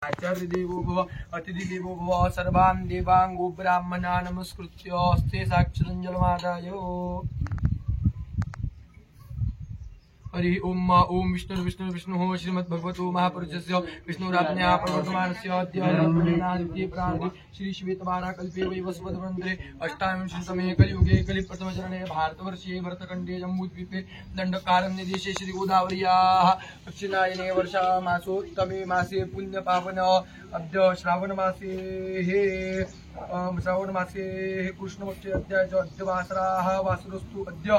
आचार्य देवो भव अतिथि देवो भव सर्वान् देवान् गो ब्राह्मणान् नमस्कृत्य हस्ते साक्षादञ्जलिमादाय हरि ओम ओम विष्णु श्रीमद्भगवतो महापुरुषस्य विष्णुराज्ञया प्रवर्तमानस्य अद्य ब्रह्मणादित्ये प्राणि श्री श्वेतवाराकल्पे वैवस्वतमन्त्रे अष्टाविंशतितमे कलियुगे कलिप्रथमचरणे भारतवर्षे भरतखण्डे जम्बूद्वीपे दण्डकारण्ये देशे श्री गोदावर्याः दक्षिणायने वर्षामासोत्तमे मासे पुण्यपावन अद्य श्रावणमासे कृष्णपक्षे अद्य वासराः वासरस्तु अद्य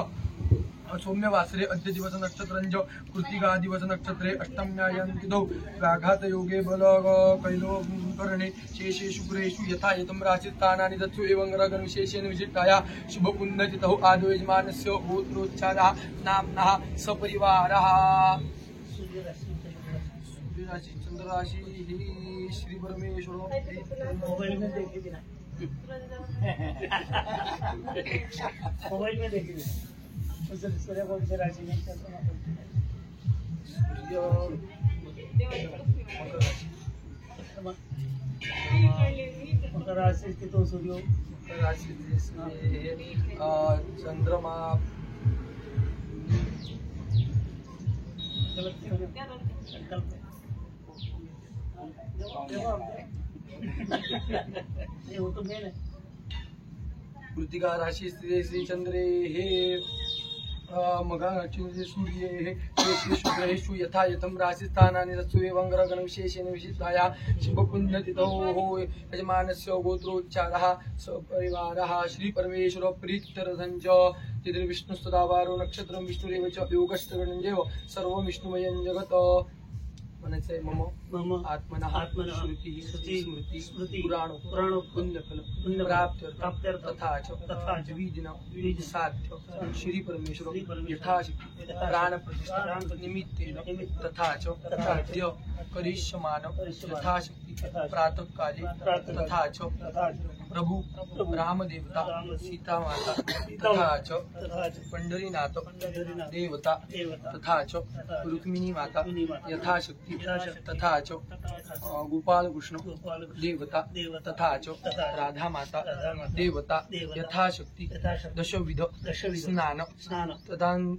सौम्यवासरे अद्य दिवस नक्षत्रंज कृतिका दिवस नक्षत्रे अष्टम्यायां तिथौ प्राघात योगे बल कैलो करणे शेषे शुक्रेषु यथा यतं राशिस्थानानि तत्सु एवं ग्रहगण विशेषेण विशिष्टाया शुभ पुण्यतिथौ आदौ यजमानस्य गोत्रोच्चारः नाम्नः सपरिवारः सूर्यराशि चंद्रराशि श्री परमेश्वर मोबाइल में देखिए सूर्य कौन से राशि में मकर राशि स्थित हो सूर्य राशि चंद्रमा ये वो तो मेन है कृतिका राशि श्री चंद्रे हे मघा नक्षत्रे सूर्ये हे श्री शुक्रेषु यथा यतं राशिस्थानानि तत्सु एवं ग्रहगण विशेषेण विशिष्टाया शुभपुण्यतिथौ यजमानस्य गोत्रोच्चारः सपरिवारः श्री परमेश्वर प्रीत्यर्थं च तिथिर्विष्णुस्तदावारो नक्षत्रं विष्णुरेव च योगश्चरणञ्जैव सर्वं विष्णुमयं जगत् मनसे मम आत्मनः श्रुति स्मृति पुराणो पुण्यफल प्राप्त्यर्थ तथा च द्विदिन साध्य श्री परमेश्वर यथाशक्ति प्राण प्रतिष्ठा निमित्तेन तथा च अद्य करिष्यमान यथाशक्ति प्रातः काले तथा च प्रभु रामदेवता सीता माता तथा च पंढरीनाथ देवता तथा च रुक्मिणी माता यथाशक्ति तथा च गोपाल कृष्ण देवता तथा च राधा माता देवता यथाशक्ति दशविध स्नान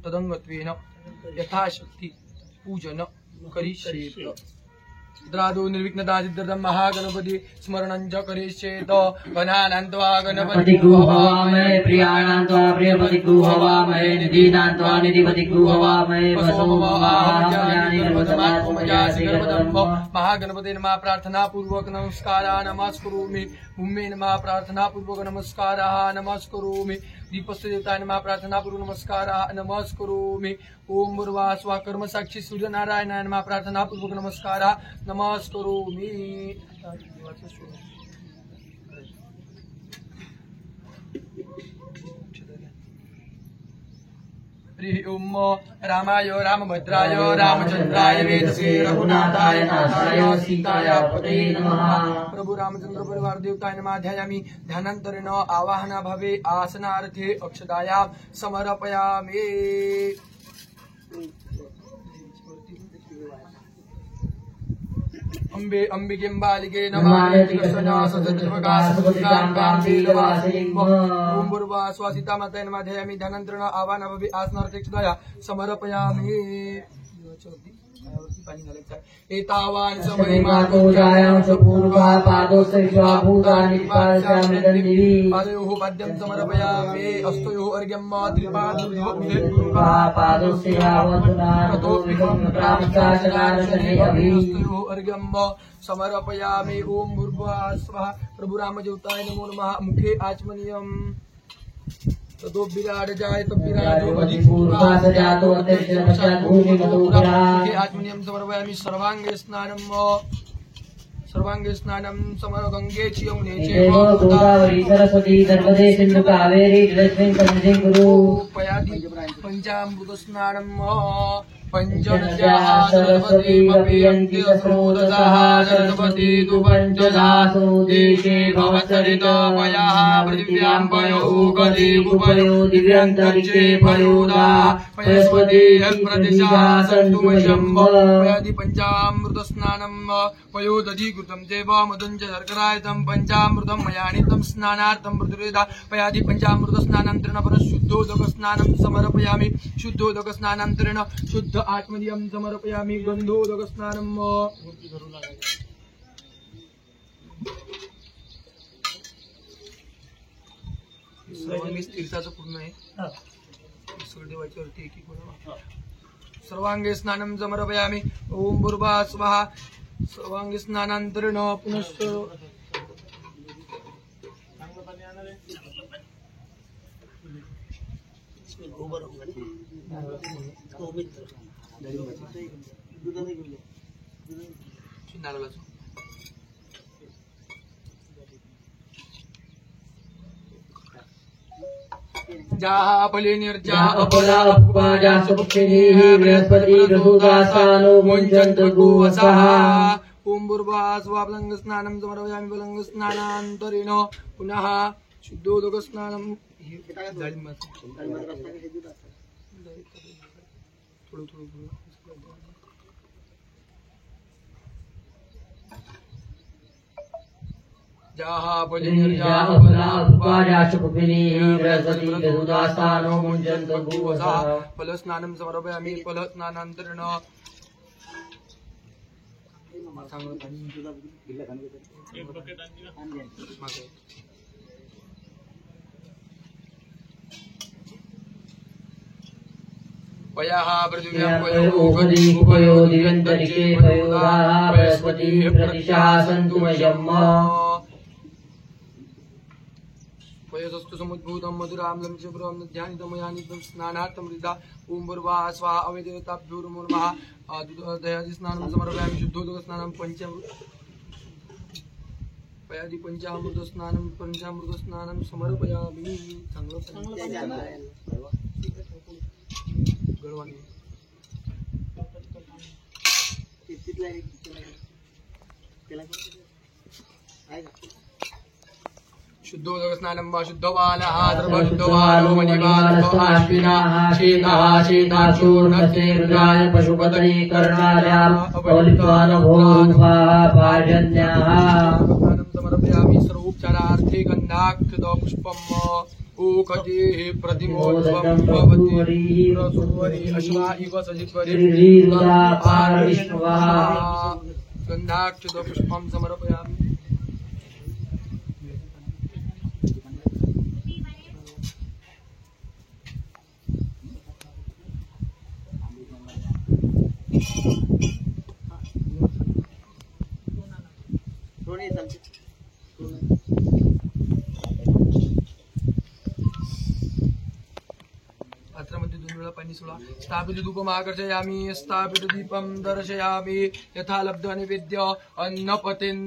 तदंगत्वेन यथाशक्ति पूजन करिष्येत। द्रादो निर्विघ्नता सिद्ध्यर्थं महागणपति स्मरणं च करिष्येत। गणानां त्वा गणपति गृहवामहे प्रियाणां त्वा प्रियपति गृहवामहे निधीनां त्वा निधिपति गृहवामहे महागणपते नमः प्रार्थना पूर्वक नमस्काराः नमस्करोमि। भूमे नमः प्रार्थना पूर्वक नमस्काराः नमस्करोमि। दीपस्य देवताय नमः प्रार्थना पूर्वक नमस्काराः नमस्करोमि। ओम भूर्भुवः कर्म साक्षी सूर्य नारायणाय नमः प्रार्थना पूर्वक नमस्काराः नमस्करोमि। हरि ओम रामाय रामभद्राय रामचंद्राय वेदसे रघुनाथाय नाथाय सीताय पते नमः। प्रभु रामचंद्र परिवार देवताय नमः ध्यायामि। ध्यानान्तरेण आवाहना भवे आसनार्थे अक्षतायां समर्पयामि। अम्बे अम्बिके बालिके नमामि कृष्णा ओम भूर्भुवः स्वः सीता माताय नमः ध्यायामि। ध्यानान्तरेण आवाहना भवे आसनार्थे अक्षतायां समर्पयामि। एतावान् समयमातो जायां च पूर्वा पादोस्य भूतानि पादस्यामि दन्दिवि पादयोः पाद्यं समर्पयामि। हस्तयोः अर्घ्यं पादोस्य यावन्तुनातो विकं प्राप्ताशनार्चने अभि हस्तयोः अर्घ्यं समर्पयामि। ओम भूर्भुवः स्वः प्रभु रामदेवताय नमो नमः। मुखे आचमनीयम् ततो विराट जाय तब विराजो पूर्वास जातो अतिशय भूमि मधुरा आत्मनियम समर्पयामि। सर्वांगे स्नानं समर गंगे च यमुने चैव गोदावरी सरस्वती नर्मदे सिन्धु कावेरी जलेस्मिन् सन्निधिं कुरु पयादि पंचामृत स्नानं पंचनद्याः सरस्वतीमपीयन्ति तस्रोदसाः सरस्वती तु पञ्चदासु देशे भवत्सरितपयाः पृथिव्यां पयोगदे उपयो दिव्यन्तरिक्षे पयोदा पयस्पति यत्प्रदिशा सन्तुमशम्भ पयादि पञ्चामृतस्नानं पयोदधिकृतं देवमधुञ्च शर्करायतं पञ्चामृतं मयानितं स्नानार्थं प्रतिवेदा पयादि पञ्चामृतस्नानान्तरेण परशुद्धोदकस्नानं समर्पयामि शुद्धोदकस्नानान्तरेण शुद्ध आत्मदीयं समर्पयामि गन्धोदकस्नानं सर्वांगी तीर्थाचं पूर्ण आहे सगळं देवाच्यावरती एक एक बोलावा सर्वांगे स्नानं समर्पयामि ओम भूर्भुवः स्वः सर्वांगे स्नानान्तरेण पुनश्च जाहा फले निर्जाहा अपला अपवाजा सुपक्षिणीः बृहस्पति गरुदासानो मुञ्चन्तु गोवसः ओम भूर्भुवः स्वः स्नानं समर्पयामि बलंग स्नानान्तरेण पुनः शुद्धोदक स्नानं जाहा फले निर्जाहा अपला अपवाजा सुपक्षिणीः बृहस्पति गरुदासानो मुञ्चन्तु गोवसः फल स्नानं समर्पयामि फल स्नानान्तरेण पयाः पृथिव्यां पयोगदे उपयो दिव्यन्तरिक्षे पयोदाः बृहस्पति प्रतिशः सन्तु मह्यम् पयसस्तु समुद्भूतं मधुराम्लं च ब्रह्म ध्यानितं स्नानार्थं हृदा ओम भूर्भुवः स्वः अवेदेवताभ्यो नमो नमः दयादि स्नानं समर्पयामि शुद्धोदक स्नानं पयादि पंचामृत स्नानं समर्पयामि गडवानी शुद्धोदक स्नानं वा शुद्धबालः सर्वशुद्धबालो मणिबालस्वाश्विनाः शीतः शीताचूर्णस्य रुद्राय पशुपतये कर्णायाम् अपलित्वानभोरुभा पार्जन्याः स्नानं समर्पयामि सर्वोपचारार्थे गन्धाक्षतपुष्पम् ओखजेः प्रतिमोद्भवं भवति प्रसुवरि अश्वा इव सजित्वरि गन्धाक्षतपुष्पं समर्पयामि पात्रामध्ये 2 वेळा पाणी सोडा स्थापित धूपम आकर्षयामि स्थापित दीपम दर्शयामि यथा लब्ध नैवेद्य अन्नपतेन्न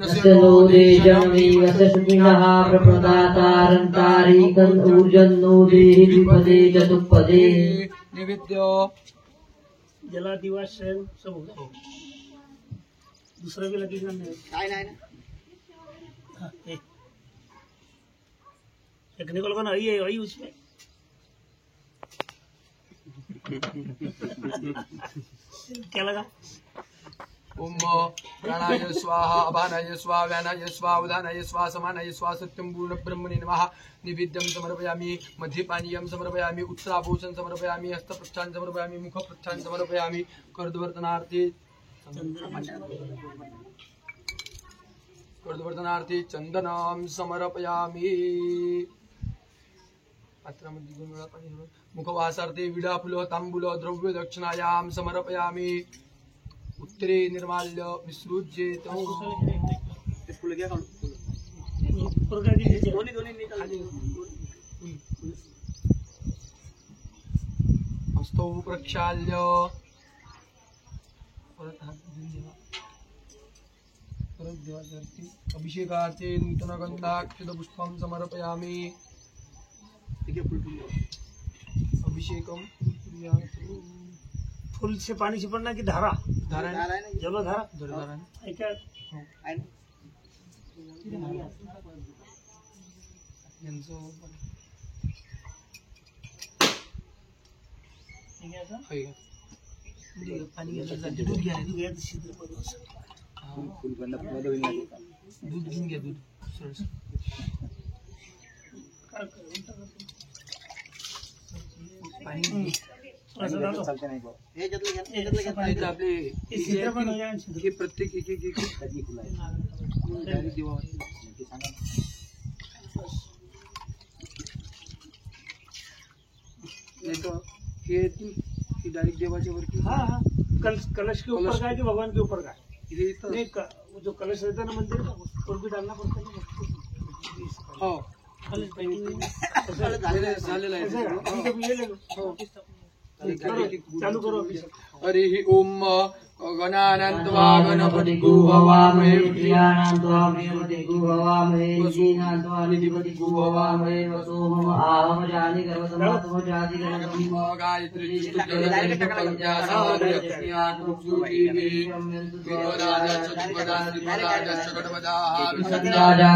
नैवेद्य जला दिवा शैल सब होगा दूसरा भी लगेगा नहीं ना टेक्निकल का नहीं है वही उसमें क्या लगा ओम प्राणाय स्वाहा अपानाय स्वाहा व्यानाय स्वाहा उदानाय स्वाहा समानाय स्वाहा सत्यं पूर्ण ब्रह्मणे नमः निवेद्यं समर्पयामि मध्ये पानीयं समर्पयामि उत्तराभूषणं समर्पयामि हस्तप्रक्षालं समर्पयामि मुखप्रक्षालं समर्पयामि कर्दवर्तनार्थे चंदनं समर्पयामि पात्रामध्ये 2 वेळा पाणी सोडा मुखवासार्थे विडा फुल तांबूल द्रव्य दक्षिणायां समर्पयामि उत्तरे निर्माल्य विसृज्येत हस्तौ प्रक्षाल्य अभिषेकार्थे नूतनगन्धाक्षतपुष्पं समर्पयामि अभिषेकं फुल से पानी छिपड़ना की धारा जलोधारा क्या पाणी दूध घ्या दूध घेऊन घ्या दूध पाणी आपले प्रत्येक एक डायरेक्ट देवाच्या वरती हाँ कलश के ऊपर का है कि भगवान के ऊपर का है जो कलश रहता है ना मंदिर का उस भी डालना पड़ता है हाँ चालू करो हरि ओम गणानन्त्वा गणपतिगो हवामहे प्रियाणान्त्वा प्रियपतिगो हवामहे दीनान्त्वा निधिपतिगो हवामहे वसो मम आहम जानि गर्भसमात्मो जाति गणपतिगो गायत्री राजा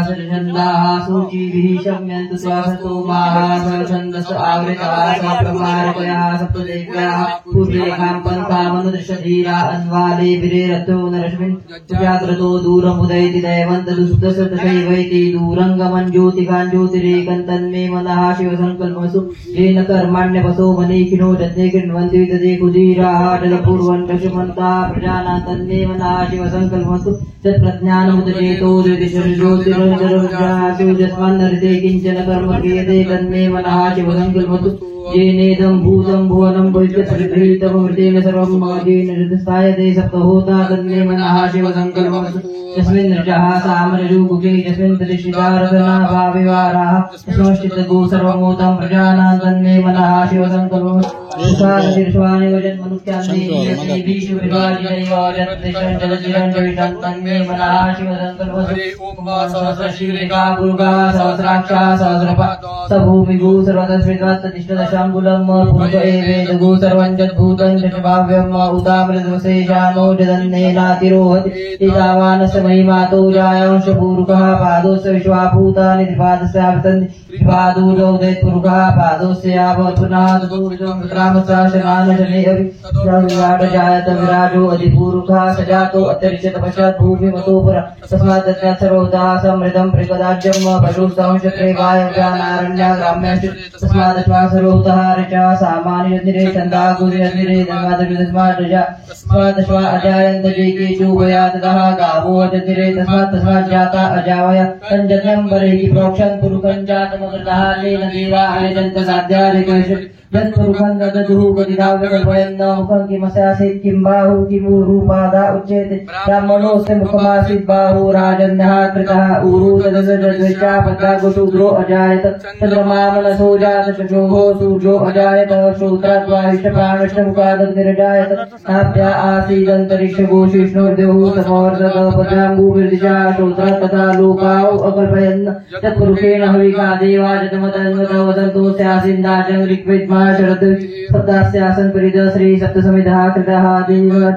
सूचिभिः शम्यन्तु स्वासतो माः छन्दस आवृताः सप्तमार्गयाः सप्तदेव्याः पूर्वेखां पन्थामनुदृशधीरा अन्वाले विरेरतो नरश्मिन् जाग्रतो दूरमुदयति दैवन्तदुष्टसतशैवैति दूरङ्गमन् ज्योतिकान् ज्योतिरेकं तन्मे मनः शिवसङ्कल्पमसु येन कर्माण्यपसो मनीखिनो दत्ते कृण्वन्ति तदे कुदीराः जलपूर्वन् दशमन्ताः प्रजानां तन्मे मनः शिवसङ्कल्पमसु तत्प्रज्ञानमुदचेतो ज्योतिरञ्जररुद्रासु यस्मान्नरिते किञ्चन कर्म क्रियते तन्मे मनः शिवसङ्कल्पमसु येनेदं भूतं भुवनं भविष्यत्परिगृहीतमृतेन सर्वं मजेन हृदस्थायते सप्तहोता तन्मे मनः शिवसङ्कल्पमस्तु यस्मिन् ऋचः सामरजूमुखे यस्मिन् प्रतिष्ठिता रसना भाविवाराः यस्मिंश्चित्तगो सर्वमूतं प्रजानां तन्मे मनः शिवसङ्कल्पमस्तु तन्मे मनः शिवसङ्कल्पमस्तु सहस्रशिरेखा पुरुषः सहस्राक्षा सहस्रपा सभूमिगो सर्वतस्मिन् भूत एवेदगो सर्वं जद्भूतं जगभाव्यम् उदामृतवशेषानो जदन्नेनातिरोहति एतावानस्य महिमातो जायांश पूरुकः पादोस्य विश्वाभूतानि त्रिपादस्यावर्तन्ति त्रिपादूर्जौ दैत्पुरुकः पादोस्य यावत्पुनः ततोर्जोत्रामशासनानशने अपि विराट जायत विराजो अधिपूरुकः सजातो अत्यरिच्य तपश्चात् भूमिमतोपरा तस्मात् तस्मात् सर्वभूतः समृद्धं प्रकदाज्यम् पशुस्तंशत्रे वायव्यानारण्या ग्राम्याश्च तस्मात् तस्मात् सर्वभूतः ऋचा सामान्यनिरे छन्दागुर्यनिरे तस्मात् अजायन्त जेके चोभयातः गावो अजनिरे तस्मात् जाता अजावय तञ्जन्यं बर्हि प्रोक्षन् पुरुकं जातमकृतः तेन देवा अयजन्त साध्यादिकेषु यत्पुरुषं ददतुः गतिदाव्यकल्पयन् न मुखं किमस्यासीत् किं बाहु किमुरुपादा उच्यते ब्राह्मणोऽस्य मुखमासीत् बाहु राजन्यः कृतः ऊरु तदसजद्विचा पत्रागुशूद्रो अजायत चन्द्रमा मनसो जात चक्षुः सूर्यो अजायत श्रोत्राद्वाहिष्टप्राणष्टमुखादग्निरजायत नाभ्या आसीदन्तरिक्षगोशीष्णोर्द्योः समवर्तत पत्राम्बुभिर्दिशा श्रोत्र तथा लोकाौ अकल्पयन् तत्पुरुषेण हविका देवा जतमतन्वत वदन्तोऽस्यासीन्दाजं ऋग्वेद शरद सप्तास्यासन परिद श्री सप्तसमिधः कृतः देव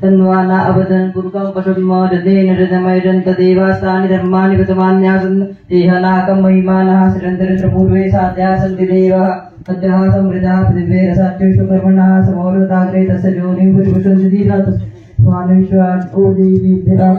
तन्वाना अवदन् पुरुकं पशुम जतेन जदमयजन्त देवास्तानि धर्माणि प्रथमान्यासन् देहनाकं महिमानः सृजन्तरित्रपूर्वे साध्या सन्ति देवः अद्यः समृद्धः पृथिवे रसाच्युषु कर्मणः समोरताग्रे तस्य योनिं पुष्पसंसिदीनात्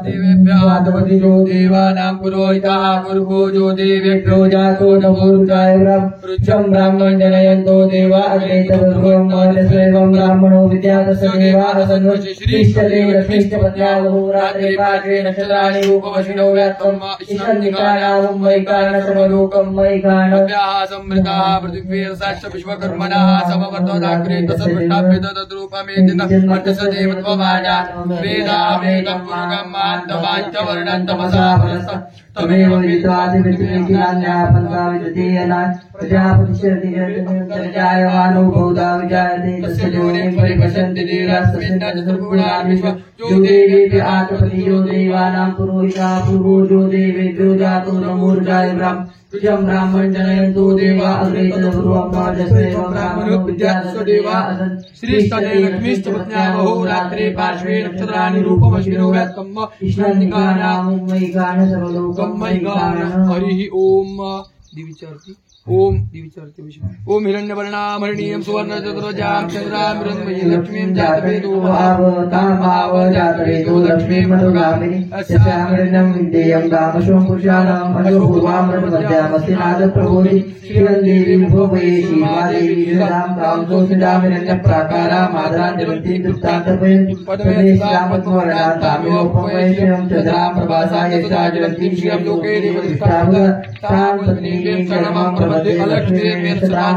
देवेभ्यो देवानां पुरोहितः पुरुषो देवेभ्यो जातो नभोरुचाय पृच्छं ब्राह्मण जनयन्तो देवा अग्रे तदुर्गं स्वयं ब्राह्मणो विद्यातस्य देवाः सन्वश्रीश्चते लक्ष्मीश्च पत्यावहो रात्रे पार्श्वे नक्षत्राणि रूपवशिनो व्यात्तम् ईशन्निकानां मयिकान सर्वलोकं मयिकानभ्याः समृताः पृथिवी रसाश्च विश्वकर्मणः समवर्तदाग्रे तस्पृष्टाभ्य तद्रूपमेदिन अर्थस्य देवत्वमाजात् वेदामेकं पुरुषं मान्तवाञ्चवर्णन्तमसा परस्त तमेव विद्वादिविद्यान्यापन्ता विद्येयना प्रजापतिश्चरतिजायमानो बहुधा विजायते तस्य योनिं परिपश्यन्ति देवास्तस्मिन् सर्वगुणान् विश्व जो देवेभ्य आत्मपति जो देवानां पुरोहितः पूर्वो जो देवेभ्यो जातो नमोर्जाय ब्रह्म तुझं ब्राह्मण जनयन्तु देवा अग्रे तदपूर्वं पाठस्वेवं ब्राह्मणो विद्यात्सो देवा श्रीस्तने लक्ष्मीस्तपत्न्यावहो रात्रे पार्श्वे नक्षत्राणि रूपमश्विनो व्यात्कम्म ईश्वरनिकानां मयिकान सर्वलोकं मयिकान हरिः ओम दिविचारती ओम दिविचारती ओम हिरण्यवर्णामरणीयं सुवर्णचतुरजां चन्द्रां हिरण्मयी लक्ष्मीं जातवेदो भाव जातवेदो लक्ष्मीं मधुगामिनी यस्यामृतं विद्येयं कामशों पुरुषाणाम् अजोपूर्वामृतमध्यामस्ति नादप्रभोधि श्रीवन्देवी भोवये श्रीमादेवी श्रीरां कामसो श्रीरां हिरण्यप्राकारा मादराञ्जलन्तीं दुत्तान्तपयन् पदमे श्रीरामत्मवर्णां तामिवोपमयेशं चन्द्रां प्रभासाय श्रीराजलन्तीं श्रियं लोके देवदृष्टाभुव तां पत्नीं शरणमां प्रपद्ये अलक्ष्मीं मेन सदां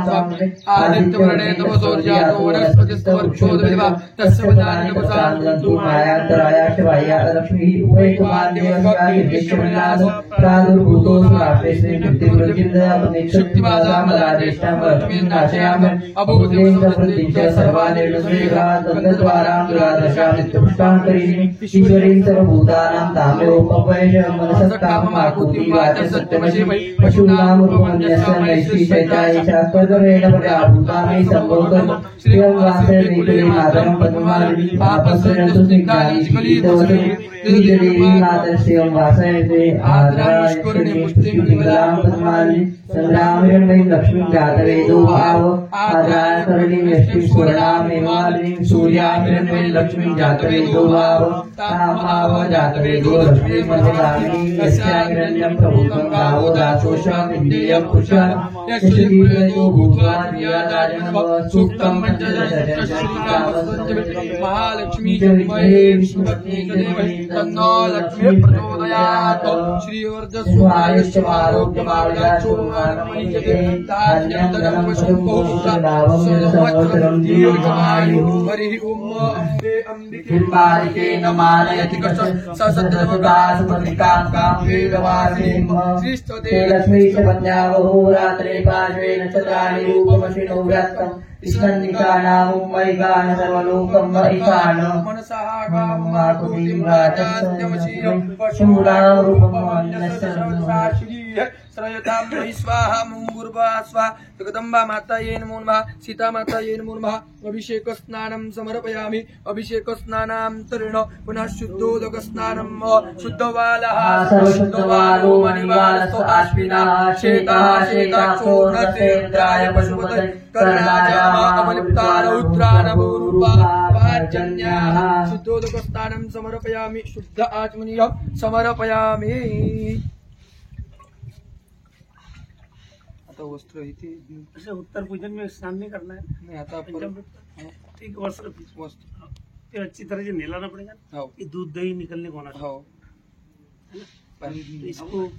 आदित्यवर्णे तमसोर्जातो वनस्पतिस्तवर्क्षोदरिवा तस्य वदानि नमसान्तु मायान्तराया शिवाया लक्ष्मीः उभयकुमारदेवस्या निर्विश्वविनाश प्रादुर्भूतो सुराष्ट्रे श्रीकृतिवृद्धिर्दयापति शक्तिवादामदादेष्टां लक्ष्मीं नाशयामि अभूतेन समृद्धिं च सर्वानिर्णयेगा तद्द्वारां दुरादशां नित्यपुष्टाङ्करीणि ईश्वरीं सर्वभूतानां तामेवोपवैशं मनसत्काममाकुति वाच सत्यमशिवै पशूनां रूपमन्यस्य नैष्ठी चैतायिषा स्वर्गमेण प्रजाभूता मयि सम्भोगम् श्रियं वासे नीतिरे मातरं पद्मालिनी पापस्वरन्तु स्निग्धानि स्खलितवतु श्रीदेवी मातस्यं वासयते आदराश्कुरुणि पुष्टिं विमलां पद्मालिनी चन्द्रामिरण्मयीं लक्ष्मीं जातवेदो भाव आदराकरुणीं यष्टिं स्वर्णामिमालिनीं सूर्यामिरण्मयीं लक्ष्मीं जातवेदो भाव तामाव जातवेदो लक्ष्मीं मधुगामिनीं यस्यामिरण्यं प्रभूतं गावो दासोषां इन्द्रियं पुरुषं यशस्वीर्यो भूत्वा क्रियादाजनव सूक्तं महालक्ष्मी जन्मये विष्णुपत्नी देवहि तन्नो लक्ष्मी प्रचोदयात् श्रीवर्धस्वायुष्यमारोग्यमावृताचो मानमयिजते तान्यं धनं पशुं बहुशः दीर्घमायुः हरिः ओम अम्बिके हिम्बालिके न मानयति कश्चन ससत्यसुदासुपत्रिकां कां वेदवासिनीं ते लक्ष्मीश्च पत्न्यावहो रात्रे पार्श्वे नक्षत्राणि रूपमश्विनो व्यात्तम् ईश्वरनिकानां मयिकान सर्वलोकं मयिकान मनसागामाकुतिं वाचस्यमशीयं पशूनां रूपमन्यस्य श्रयतां महि स्वाहा मुहुर्वा स्वा जगदम्बा मातायै नमो नमः सीता मातायै नमो नमः अभिषेकस्नानं समर्पयामि अभिषेकस्नानान्तरेण पुनः शुद्धोदकस्नानं शुद्धवालः शुद्धवालो मणिवालस्तो आश्विना शेतः शेताक्षो नतेन्द्राय पशुपतये कर्णाजामा अवलिप्तारौद्रानवोरूपा पार्जन्याः शुद्धोदकस्नानं समर्पयामि शुद्ध आचमनीयं समर्पयामि वस्त्र ऐसे उत्तर पूजन में स्नान नहीं करना है नहीं आता ठीक वस्त्र ये अच्छी तरह से नहलाना पड़ेगा ये दूध दही निकलने को होना इसको